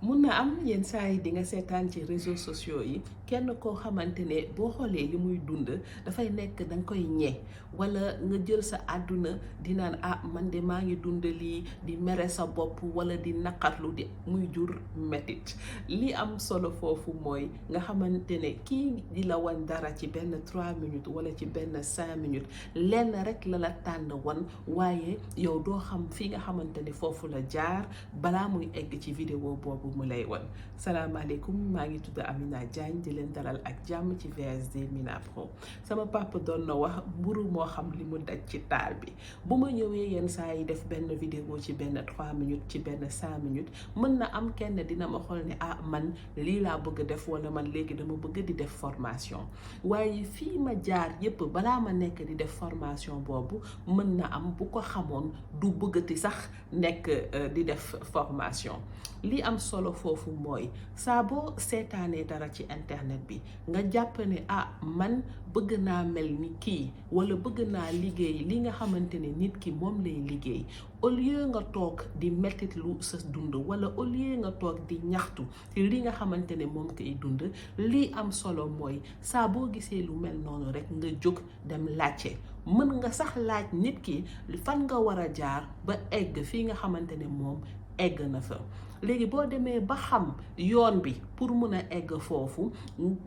mun na am yenn saa yi di nga seetaan ci réseaux sociaux yi kenn koo xamante ne boo xoolee li muy dund dafay nekk da nga koy ñee wala nga jël sa àdduna di naan man de maa ngi dund lii di mere sa bopp wala di naqarlu di muy jur metit li am solo foofu mooy nga xamante ne kii di la wan dara ci benn 3 minutes wala ci benn 5 minutes lenn rek la la tànn wan waaye yow doo xam fi nga xamante ne foofu la jaar balaa muy egg ci vidéo boobu mu lay wan. Salaamaaleykum, maa ngi tudd Amina Diagne di leen dalal ak jàmm ci VSD MinaPro. sama papa doon na wax mburu moo xam li mu daj ci taal bi bu ma ñëwee yenn saa yi def benn vidéo ci benn 3 minutes ci benn 5 minutes mën na am kenn dina ma xool ne man lii laa bëgg def wala man léegi dama bëgg di def formation waaye fii ma jaar yépp balaa ma nekk di def formation boobu mën na am bu ko xamoon du bëggati sax nekk di def formation. li am solo foofu mooy saa boo seetaanee dara ci internet bi nga jàpp ne man bëgg naa mel ni kii wala bëgg naa liggéey li nga xamante ne nit ki moom lay liggéey au lieu nga toog di mettitlu sa dund wala au lieu nga toog di ñaxtu ci li nga xamante ne moom koy dund li am solo mooy saa boo gisee lu mel noonu rek nga jóg dem laajte mën nga sax laaj nit ki fan nga war a jaar ba egg fii nga xamante ne moom egg na fa. léegi boo demee ba xam yoon bi pour mun a egg foofu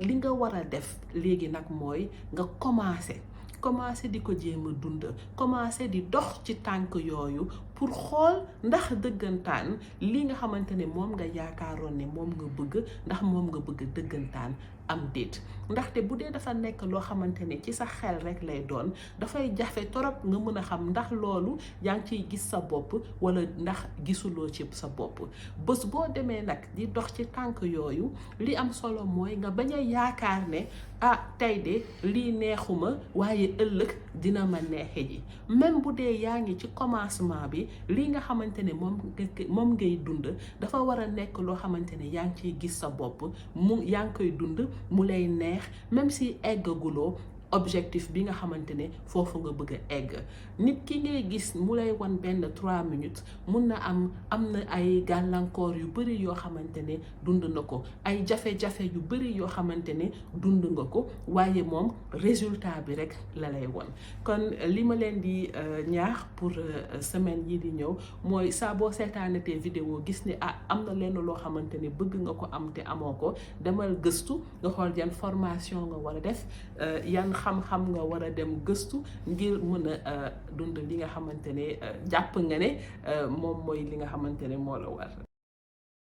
li nga war a def léegi nag mooy nga commencé di ko jéem a dund commencé di dox ci tànk yooyu pour xool ndax dëggantaan li nga xamante ne moom nga yaakaaroon ne moom nga bëgg ndax moom nga bëgg dëggantaan am déet ndaxte bu dee dafa nekk loo xamante ne ci sa xel rek lay doon dafay jafe torop nga mën a xam ndax loolu yaa ngi ciy gis sa bopp wala ndax gisuloo ci sa bopp bés boo demee nag di dox ci tànk yooyu li am solo mooy nga bañ a yaakaar ne tey de lii neexuma waaye ëllëg dina ma neexe ji même bu dee yaa ngi ci commencement bi lii nga xamante ne moom ngay dund dafa war a nekk loo xamante ne yaa ngi ciy gis sa bopp yaa ngi koy dund mu lay neex même si eggaguloo objectif bi nga xamante ne foofu nga bëgg a egg nit ki ngay gis mu lay wan benn 3 minutes mun na am na ay gàllankoor yu bëri yoo xamante ne dund na ko ay jafe-jafe yu bëri yoo xamante ne dund nga ko waaye moom résultat bi rek la lay wan. kon li ma leen di ñaax pour semaine yi di ñëw mooy saa boo seetaanatee vidéo gis ne am na lenn loo xamante ne bëgg nga ko am te amoo ko demal gëstu nga xool yan formation nga war a def yan xam-xam nga war a dem gëstu ngir mën a dund li nga xamante ne jàpp nga ne moom mooy li nga xamante ne moo la war.